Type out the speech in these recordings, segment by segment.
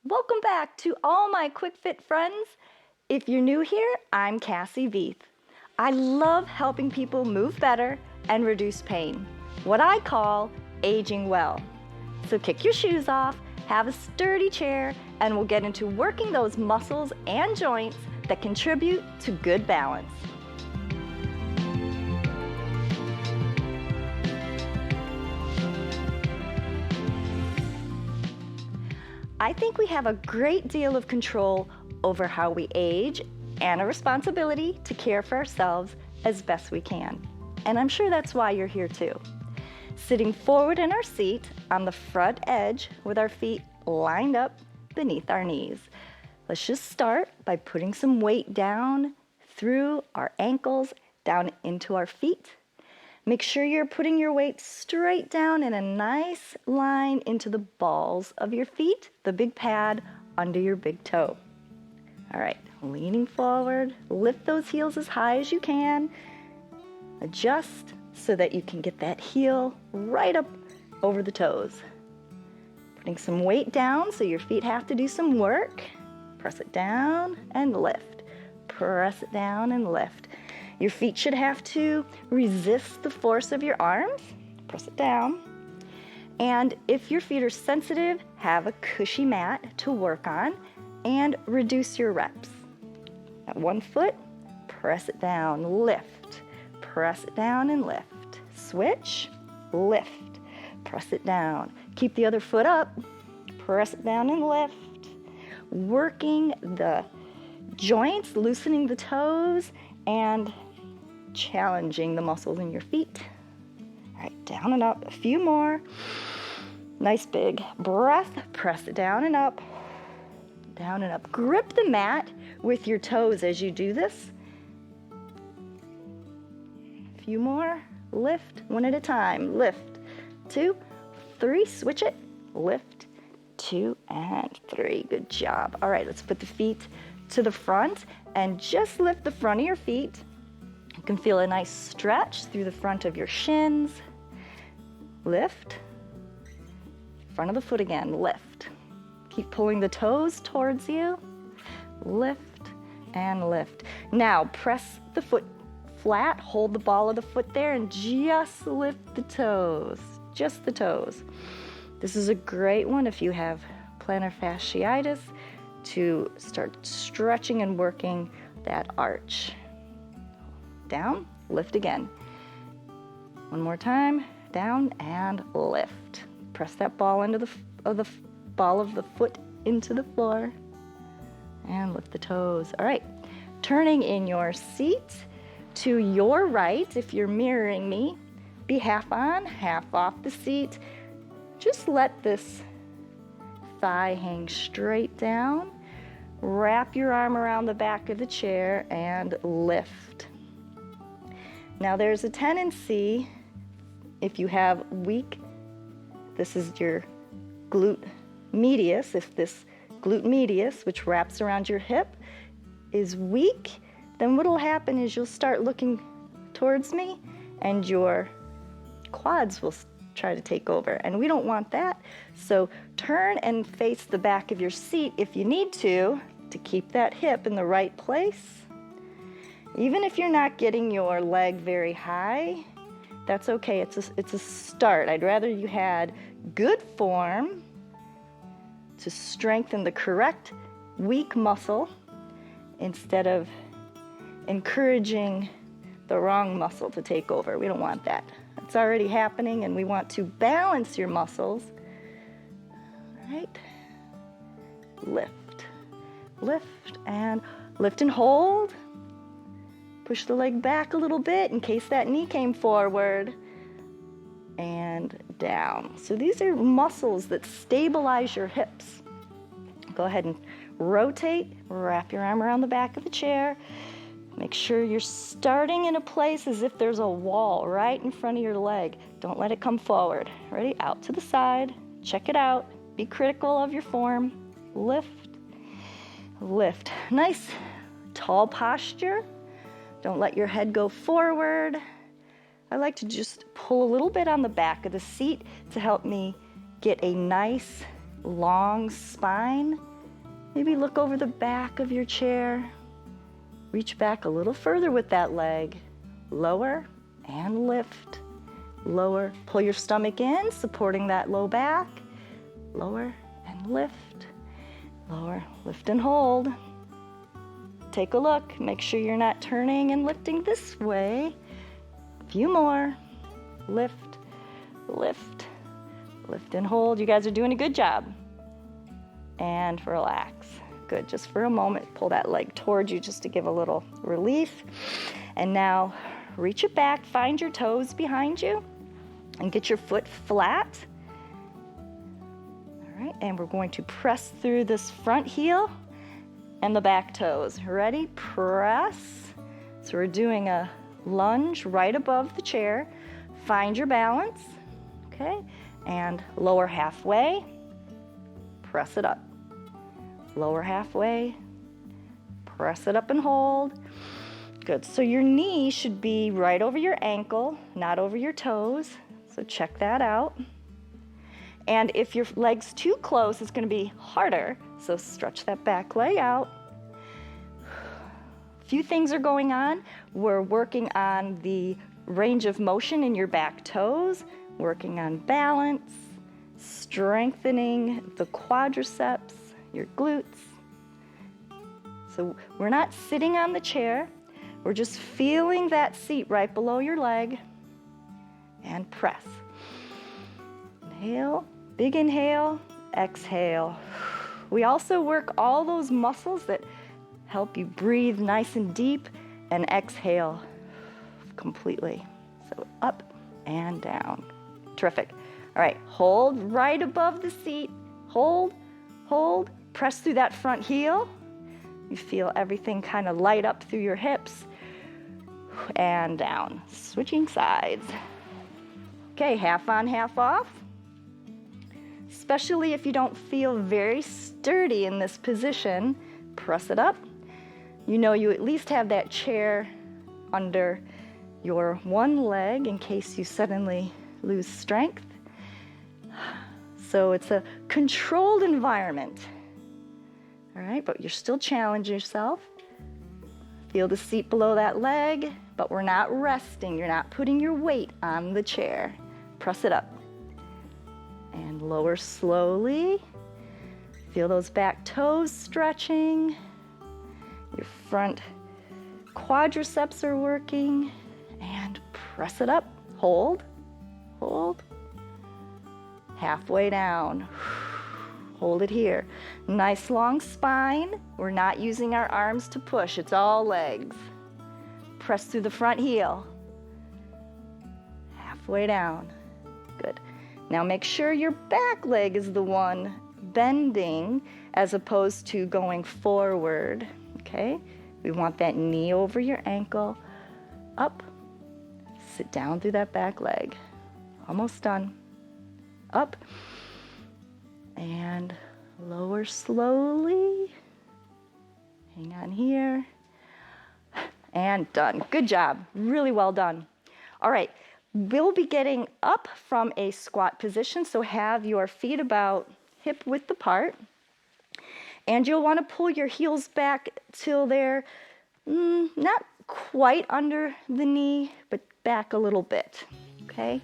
Welcome back to all my Quick Fit friends. If you're new here, I'm Cassie Veith. I love helping people move better and reduce pain, what I call aging well. So kick your shoes off, have a sturdy chair, and we'll get into working those muscles and joints that contribute to good balance. I think we have a great deal of control over how we age and a responsibility to care for ourselves as best we can. And I'm sure that's why you're here too. Sitting forward in our seat on the front edge with our feet lined up beneath our knees. Let's just start by putting some weight down through our ankles, down into our feet. Make sure you're putting your weight straight down in a nice line into the balls of your feet, the big pad under your big toe. All right, leaning forward, lift those heels as high as you can. Adjust so that you can get that heel right up over the toes. Putting some weight down so your feet have to do some work. Press it down and lift. Press it down and lift. Your feet should have to resist the force of your arms. Press it down. And if your feet are sensitive, have a cushy mat to work on and reduce your reps. At one foot, press it down, lift. Press it down and lift. Switch, lift. Press it down. Keep the other foot up. Press it down and lift. Working the joints, loosening the toes, and challenging the muscles in your feet. All right, down and up. A few more. Nice big breath. Press it down and up. Down and up. Grip the mat with your toes as you do this. A few more. Lift one at a time. Lift. 2, 3. Switch it. Lift. 2 and 3. Good job. All right, let's put the feet to the front and just lift the front of your feet. You can feel a nice stretch through the front of your shins. Lift. Front of the foot again, lift. Keep pulling the toes towards you. Lift and lift. Now press the foot flat, hold the ball of the foot there, and just lift the toes, just the toes. This is a great one if you have plantar fasciitis to start stretching and working that arch. Down, lift again. One more time, down and lift. Press that ball into the ball of the foot into the floor and lift the toes. All right, turning in your seat to your right, if you're mirroring me, be half on, half off the seat. Just let this thigh hang straight down. Wrap your arm around the back of the chair and lift. Now there's a tendency, if you have this is your glute medius, if this glute medius, which wraps around your hip, is weak, then what'll happen is you'll start looking towards me and your quads will try to take over, and we don't want that. So turn and face the back of your seat if you need to keep that hip in the right place. Even if you're not getting your leg very high, that's okay. It's a start. I'd rather you had good form to strengthen the correct weak muscle instead of encouraging the wrong muscle to take over. We don't want that. It's already happening, and we want to balance your muscles. All right. Lift, lift, and lift and hold. Push the leg back a little bit in case that knee came forward. And down. So these are muscles that stabilize your hips. Go ahead and rotate, wrap your arm around the back of the chair. Make sure you're starting in a place as if there's a wall right in front of your leg. Don't let it come forward. Ready? Out to the side. Check it out. Be critical of your form. Lift, lift. Nice tall posture. Don't let your head go forward. I like to just pull a little bit on the back of the seat to help me get a nice long spine Maybe look over the back of your chair. Reach back a little further with that leg. Lower and lift. Lower. Pull your stomach in, supporting that low back. Lower and lift. Lower, lift and hold. Take a look. Make sure you're not turning and lifting this way. A few more. Lift, lift, lift and hold. You guys are doing a good job. And relax. Good, just for a moment, pull that leg towards you just to give a little relief. And now reach it back, find your toes behind you, and get your foot flat. All right, and we're going to press through this front heel and the back toes. Ready? Press. So we're doing a lunge right above the chair. Find your balance, okay? And lower halfway, press it up. Lower halfway, press it up and hold. Good, so your knee should be right over your ankle, not over your toes. So check that out. And if your leg's too close, it's gonna be harder. So stretch that back leg out. A few things are going on. We're working on the range of motion in your back toes, working on balance, strengthening the quadriceps, your glutes. So we're not sitting on the chair, we're just feeling that seat right below your leg, and press. Inhale, big inhale, exhale. We also work all those muscles that help you breathe nice and deep and exhale completely. So up and down. Terrific. All right, hold right above the seat. Hold, hold. Press through that front heel. You feel everything kind of light up through your hips. And down. Switching sides. Okay, half on, half off. Especially if you don't feel very sturdy in this position, press it up. You know you at least have that chair under your one leg in case you suddenly lose strength. So it's a controlled environment. All right, but you're still challenging yourself. Feel the seat below that leg, but we're not resting. You're not putting your weight on the chair. Press it up. And lower slowly. Feel those back toes stretching. Your front quadriceps are working. And press it up. Hold, hold. Halfway down. Hold it here. Nice long spine. We're not using our arms to push. It's all legs. Press through the front heel. Halfway down. Good. Now make sure your back leg is the one bending as opposed to going forward. Okay? We want that knee over your ankle. Up. Sit down through that back leg. Almost done. Up. And lower slowly. Hang on here. And done. Good job. Really well done. All right. We'll be getting up from a squat position, so have your feet about hip width apart. And you'll want to pull your heels back till they're not quite under the knee, but back a little bit. Okay?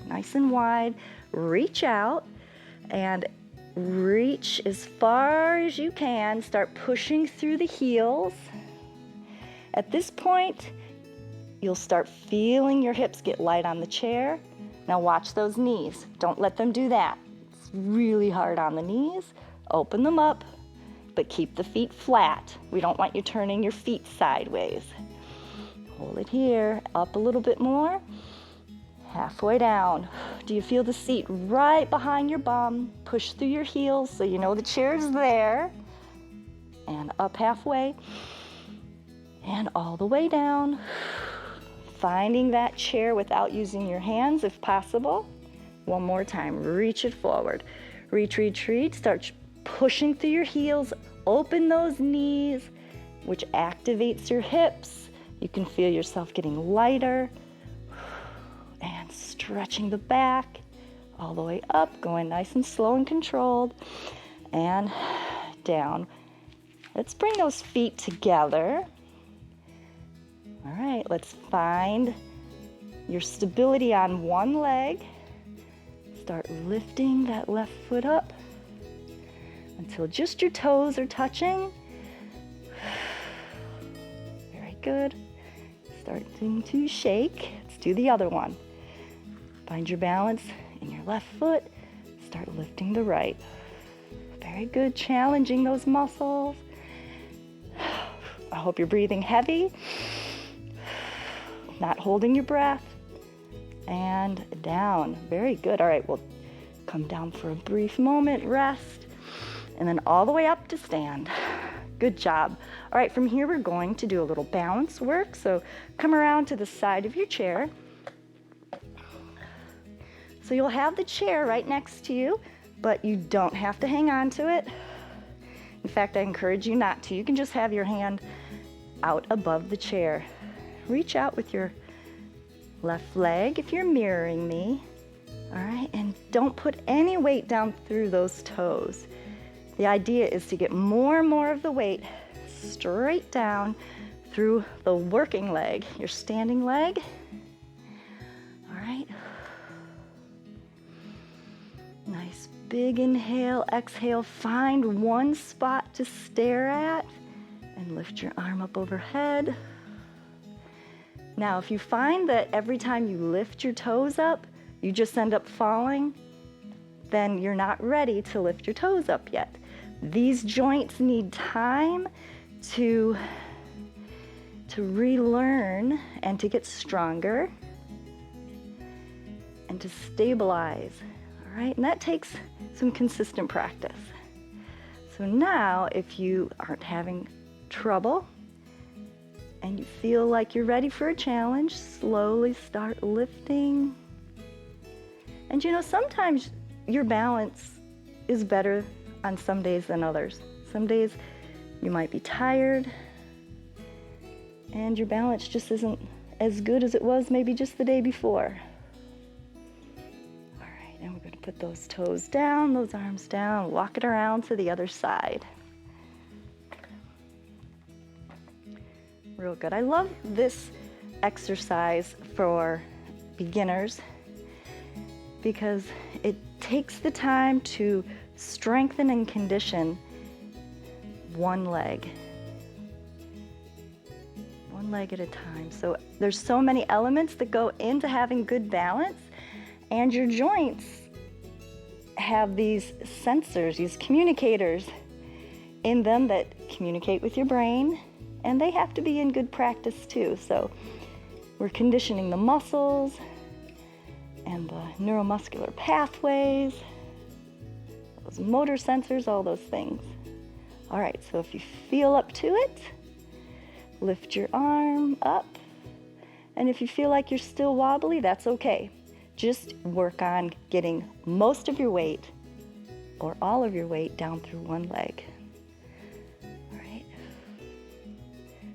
Nice and wide. Reach out and reach as far as you can. Start pushing through the heels. At this point, you'll start feeling your hips get light on the chair. Now watch those knees. Don't let them do that. It's really hard on the knees. Open them up, but keep the feet flat. We don't want you turning your feet sideways. Hold it here. Up a little bit more. Halfway down. Do you feel the seat right behind your bum? Push through your heels so you know the chair's there. And up halfway. And all the way down. Finding that chair without using your hands if possible. One more time. Reach it forward. Reach, reach, reach. Start pushing through your heels. Open those knees, which activates your hips. You can feel yourself getting lighter. And stretching the back all the way up, going nice and slow and controlled. And down. Let's bring those feet together. All right, let's find your stability on one leg. Start lifting that left foot up until just your toes are touching. Very good. Starting to shake. Let's do the other one. Find your balance in your left foot. Start lifting the right. Very good. Challenging those muscles. I hope you're breathing heavy. Not holding your breath. And down. Very good. All right, we'll come down for a brief moment, rest, and then all the way up to stand. Good job. All right, from here we're going to do a little balance work. So come around to the side of your chair. So you'll have the chair right next to you, but you don't have to hang on to it. In fact, I encourage you not to. You can just have your hand out above the chair. Reach out with your left leg if you're mirroring me. All right, and don't put any weight down through those toes. The idea is to get more and more of the weight straight down through the working leg, your standing leg. All right. Nice big inhale, exhale. Find one spot to stare at and lift your arm up overhead. Now, if you find that every time you lift your toes up, you just end up falling, then you're not ready to lift your toes up yet. These joints need time to relearn and to get stronger and to stabilize. All right, and that takes some consistent practice. So now, if you aren't having trouble and you feel like you're ready for a challenge, slowly start lifting. And you know, sometimes your balance is better on some days than others. Some days you might be tired and your balance just isn't as good as it was maybe just the day before. All right, and we're going to put those toes down, those arms down, walk it around to the other side. Real good. I love this exercise for beginners because it takes the time to strengthen and condition one leg at a time. So there's so many elements that go into having good balance, and your joints have these sensors, these communicators in them that communicate with your brain, and they have to be in good practice too. So we're conditioning the muscles and the neuromuscular pathways, those motor sensors, all those things. All right, so if you feel up to it, lift your arm up. And if you feel like you're still wobbly, that's okay. Just work on getting most of your weight or all of your weight down through one leg. All right.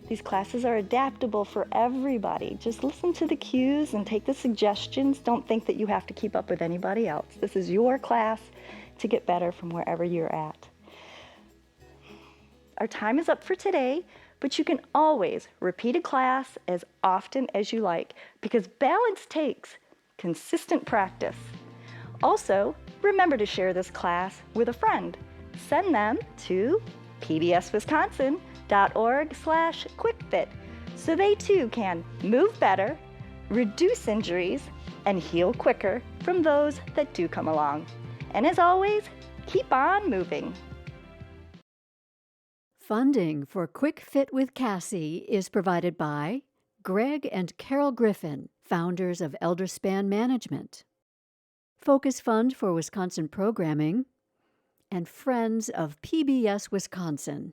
These classes are adaptable for everybody. Just listen to the cues and take the suggestions. Don't think that you have to keep up with anybody else. This is your class to get better from wherever you're at. Our time is up for today, but you can always repeat a class as often as you like because balance takes consistent practice. Also, remember to share this class with a friend. Send them to pbswisconsin.org/quickfit so they too can move better, reduce injuries, and heal quicker from those that do come along. And as always, keep on moving. Funding for Quick Fit with Cassie is provided by Greg and Carol Griffin, founders of Elderspan Management, Focus Fund for Wisconsin Programming, and Friends of PBS Wisconsin.